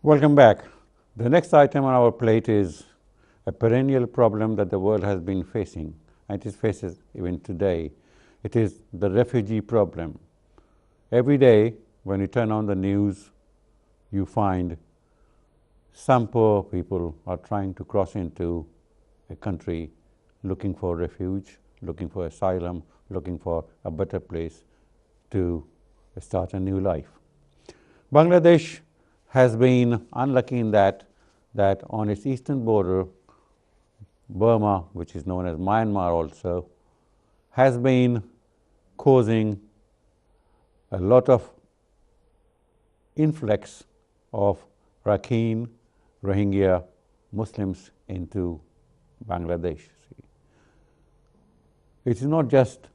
Welcome back. The next item on our plate is a perennial problem that the world has been facing, and it faces even today. It is the refugee problem. Every day when you turn on the news, you find some poor people are trying to cross into a country looking for refuge, looking for asylum, looking for a better place to start a new life. Bangladesh has been unlucky in that on its eastern border, Burma, which is known as Myanmar also, has been causing a lot of influx of Rakhine, Rohingya Muslims into Bangladesh. It is not just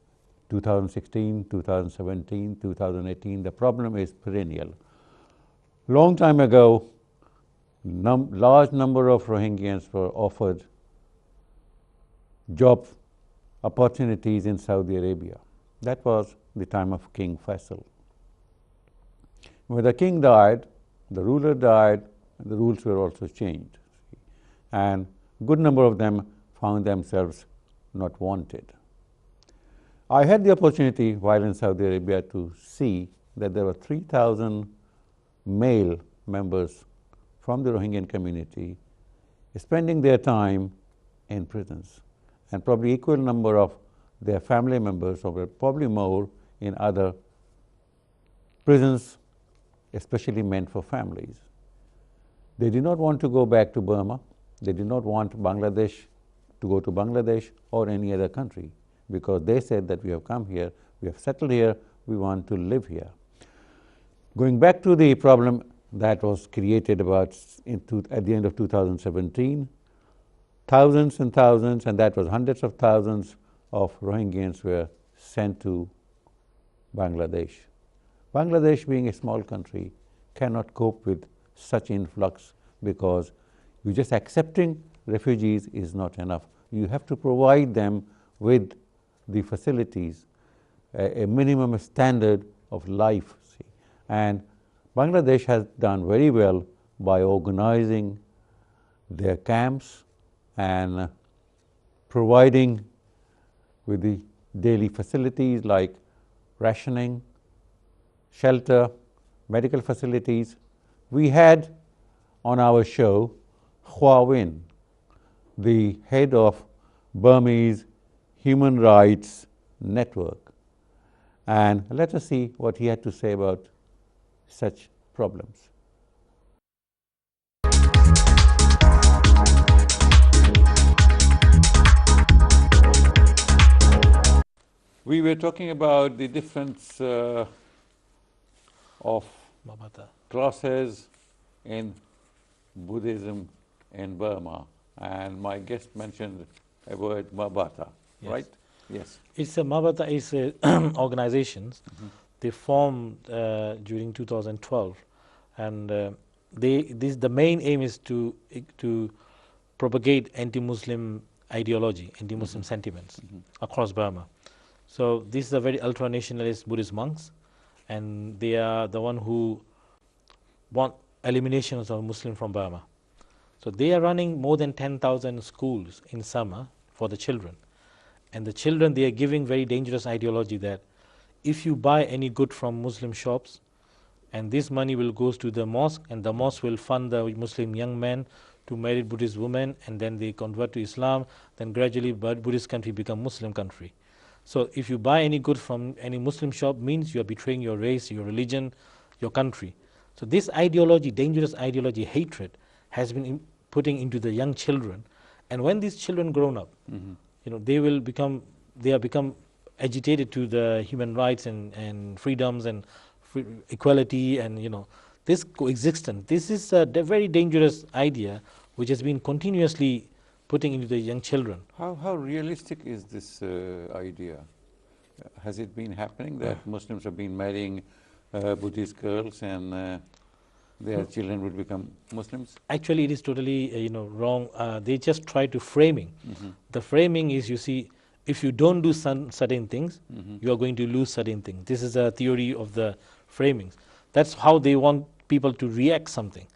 2016, 2017, 2018. The problem is perennial. Long time ago, large number of Rohingyans were offered job opportunities in Saudi Arabia. That was the time of King Faisal. When the king died, the ruler died, the rules were also changed. And a good number of them found themselves not wanted. I had the opportunity while in Saudi Arabia to see that there were 3,000 male members from the Rohingyan community spending their time in prisons, and probably equal number of their family members, or probably more, in other prisons, especially meant for families. They did not want to go back to Burma. They did not want Bangladesh to go to Bangladesh or any other country, because they said that we have come here, we have settled here, we want to live here. Going back to the problem that was created at the end of 2017, thousands and thousands, and that was hundreds of thousands of Rohingyans were sent to Bangladesh. Bangladesh, being a small country, cannot cope with such influx, because you just accepting refugees is not enough. You have to provide them with the facilities, a minimum standard of life. And Bangladesh has done very well by organizing their camps and providing with the daily facilities like rationing, shelter, medical facilities. We had on our show Hua Win, the head of Burmese Human Rights Network, and let us see what he had to say about such problems. We were talking about the difference of classes in Buddhism in Burma, and my guest mentioned a word Mabata, yes. Right? Yes. It's a Mabata is organizations. They formed during 2012, and the main aim is to propagate anti-Muslim ideology, anti-Muslim sentiments across Burma. So these are very ultra-nationalist Buddhist monks, and they are the one who want elimination of Muslim from Burma. So they are running more than 10,000 schools in summer for the children, and the children, they are giving very dangerous ideology that if you buy any good from Muslim shops, and this money will goes to the mosque, and the mosque will fund the Muslim young men to marry Buddhist women, and then they convert to Islam, then gradually Buddhist country become Muslim country. So if you buy any good from any Muslim shop, means you are betraying your race, your religion, your country. So this ideology, dangerous ideology, hatred, has been putting into the young children, and when these children grown up, they are become agitated to the human rights and freedoms and equality, and this coexistence. This is a very dangerous idea which has been continuously putting into the young children. How realistic is this idea? Has it been happening that Muslims have been marrying Buddhist girls and their children would become Muslims? Actually, it is totally wrong. They just try to framing. The framing is, you see, if you don't do certain things, you are going to lose certain things. This is a theory of the framings. That's how they want people to react something.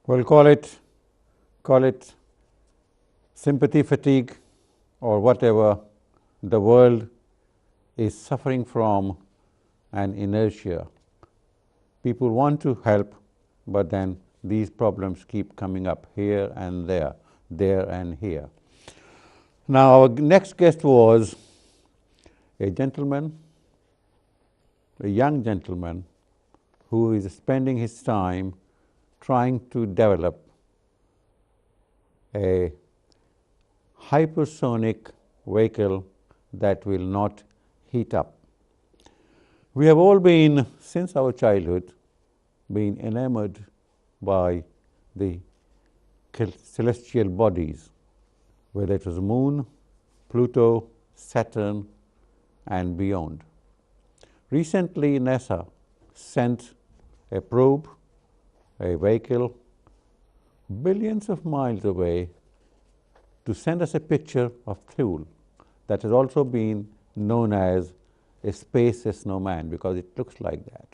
Well, call it sympathy fatigue or whatever. The world is suffering from an inertia. People want to help, but then these problems keep coming up here and there and here. Now, our next guest was a gentleman, a young gentleman, who is spending his time trying to develop a hypersonic vehicle that will not heat up. We have all been, since our childhood, been enamored by the celestial bodies, whether it was Moon, Pluto, Saturn, and beyond. Recently, NASA sent a probe, a vehicle, billions of miles away to send us a picture of Thule that has also been known as a space snowman because it looks like that.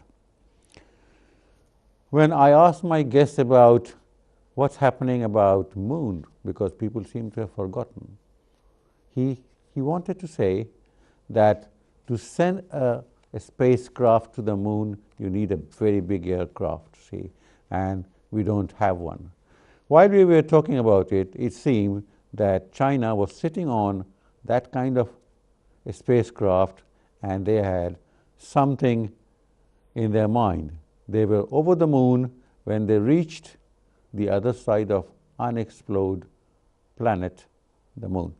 When I asked my guest about what's happening about Moon, because people seem to have forgotten, he wanted to say that to send a spacecraft to the Moon, you need a very big aircraft, see, and we don't have one. While we were talking about it, it seemed that China was sitting on that kind of a spacecraft, and they had something in their mind. They were over the Moon when they reached the other side of unexplored planet, the Moon.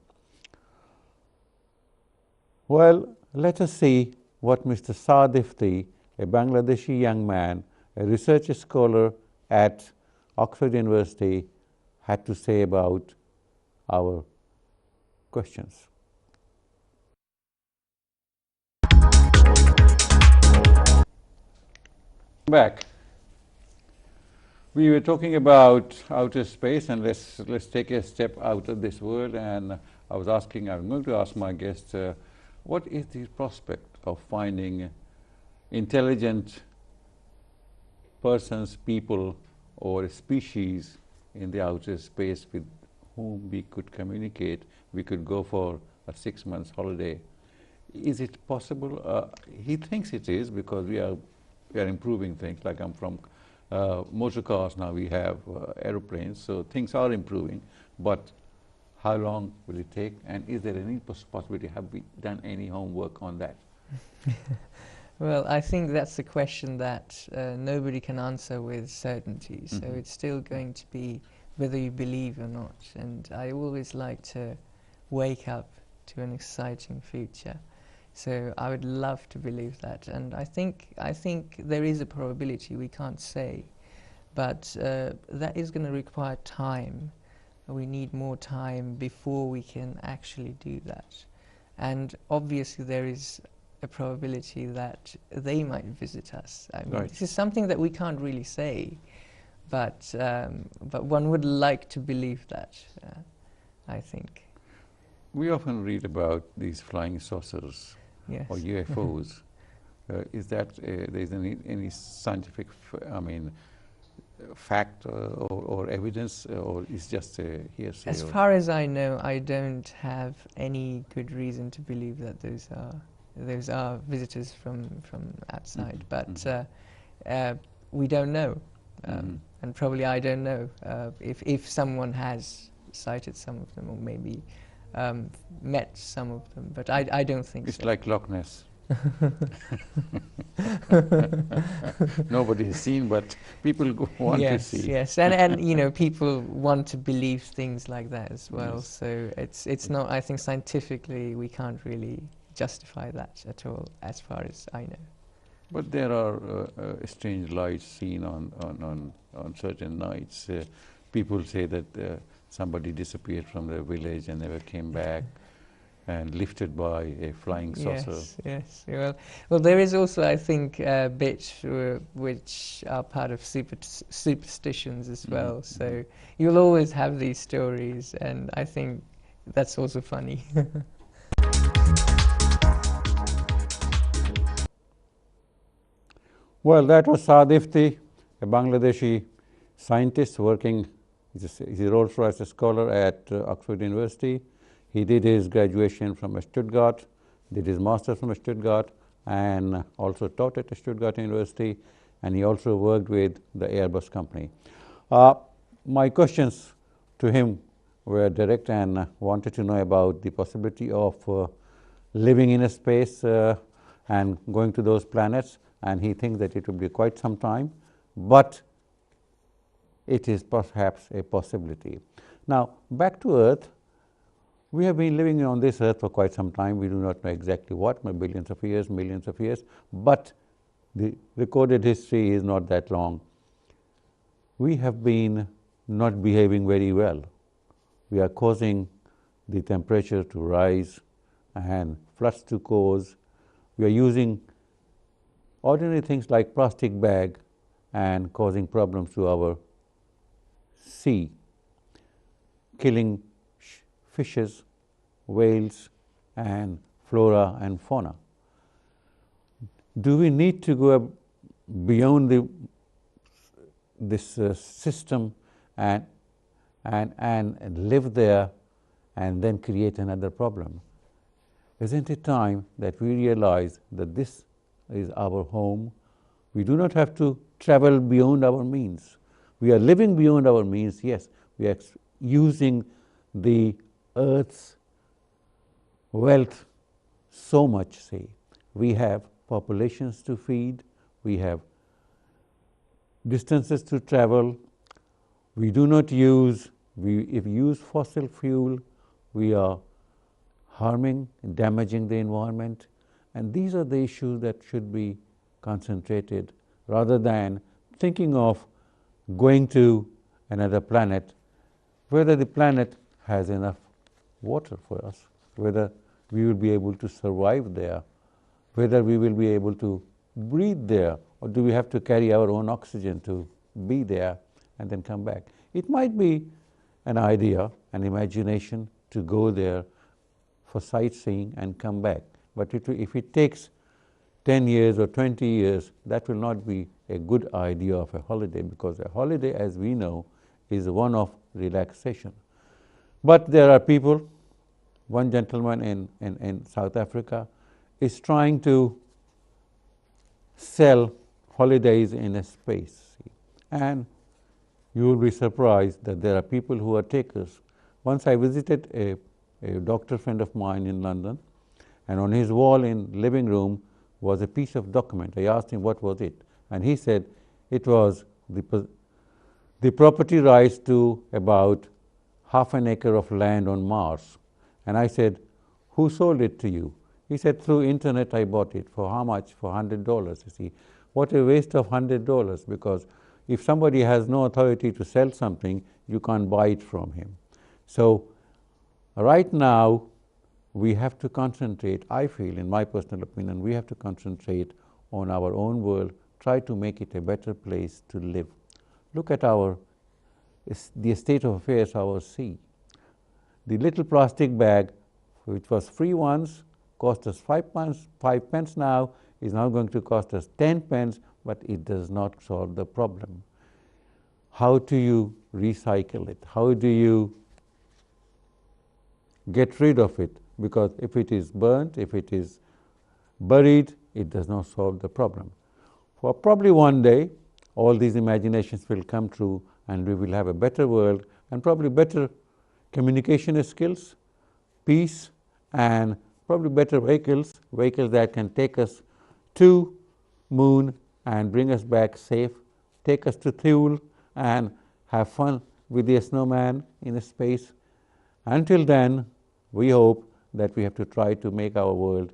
Well, let us see what Mr. Saad, a Bangladeshi young man, a research scholar at Oxford University, had to say about our questions. Back. We were talking about outer space, and let's take a step out of this world. And I'm going to ask my guest, what is the prospect of finding intelligent persons, people, or a species in the outer space with whom we could communicate? We could go for a 6 months holiday. Is it possible? He thinks it is, because we are improving things. Like I'm from motor cars, now we have aeroplanes, so things are improving. But how long will it take? And is there any possibility? Have we done any homework on that? Well, I think that's a question that nobody can answer with certainty. So it's still going to be whether you believe or not. And I always like to wake up to an exciting future. So I would love to believe that. And I think there is a probability, we can't say. But that is going to require time. We need more time before we can actually do that. And obviously there is a probability that they might visit us. I mean, this is something that we can't really say, but one would like to believe that, I think. We often read about these flying saucers, yes, or UFOs. Is that there's any scientific, fact or evidence, or is just a hearsay? As far as I know, I don't have any good reason to believe that those are visitors from outside, but we don't know, and probably I don't know if someone has sighted some of them, or maybe met some of them, but I don't think so. It's like Loch Ness. Nobody has seen, but people want to see. Yes, and you know, people want to believe things like that as well. Yes. So it's not. I think scientifically we can't really justify that at all, as far as I know. But there are strange lights seen on certain nights. People say that somebody disappeared from their village and never came back, and lifted by a flying saucer. Yes, yes. Well, there is also, I think, bits which are part of superstitions as well. So you'll always have these stories, and I think that's also funny. Well, that was Saad, a Bangladeshi scientist working, he's a Rolls-Royce scholar at Oxford University. He did his graduation from Stuttgart, did his master's from Stuttgart, and also taught at Stuttgart University, and he also worked with the Airbus company. My questions to him were direct and wanted to know about the possibility of living in a space and going to those planets, and he thinks that it will be quite some time, but it is perhaps a possibility. Now, back to Earth. We have been living on this Earth for quite some time. We do not know exactly what, billions of years, millions of years, but the recorded history is not that long. We have been not behaving very well. We are causing the temperature to rise and floods to cause. We are using ordinary things like plastic bag and causing problems to our sea, killing fishes, whales, and flora and fauna. Do we need to go beyond this system and live there and then create another problem? Isn't it time that we realize that this is our home? We do not have to travel beyond our means. We are living beyond our means, yes. We are using the Earth's wealth so much, say. We have populations to feed, we have distances to travel. We do not use, if we use fossil fuel, we are harming and damaging the environment. And these are the issues that should be concentrated rather than thinking of going to another planet, whether the planet has enough water for us, whether we will be able to survive there, whether we will be able to breathe there, or do we have to carry our own oxygen to be there and then come back. It might be an idea, an imagination to go there for sightseeing and come back. But if it takes 10 years or 20 years, that will not be a good idea of a holiday, because a holiday, as we know, is one of relaxation. But there are people, one gentleman in South Africa is trying to sell holidays in a space. And you will be surprised that there are people who are takers. Once I visited a doctor friend of mine in London, and on his wall in living room was a piece of document. I asked him what was it, and he said it was the property rights to about half an acre of land on Mars. And I said, who sold it to you? He said, through internet I bought it. For how much? For $100. You see, what a waste of $100, because if somebody has no authority to sell something, you can't buy it from him. So right now, we have to concentrate, I feel, in my personal opinion, we have to concentrate on our own world, try to make it a better place to live. Look at the state of affairs of our sea. The little plastic bag, which was free once, cost us 5 pence now, is now going to cost us 10 pence, but it does not solve the problem. How do you recycle it? How do you get rid of it? Because if it is burnt, if it is buried, it does not solve the problem. For probably one day, all these imaginations will come true, and we will have a better world and probably better communication skills, peace, and probably better vehicles that can take us to moon and bring us back safe, take us to Thule and have fun with the snowman in space. Until then, we hope that we have to try to make our world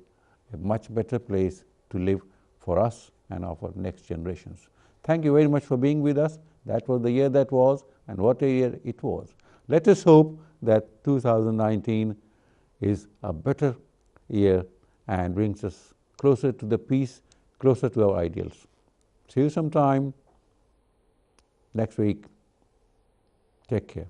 a much better place to live for us and our next generations. Thank you very much for being with us. That was the year that was, and what a year it was. Let us hope that 2019 is a better year and brings us closer to the peace, closer to our ideals. See you sometime next week. Take care.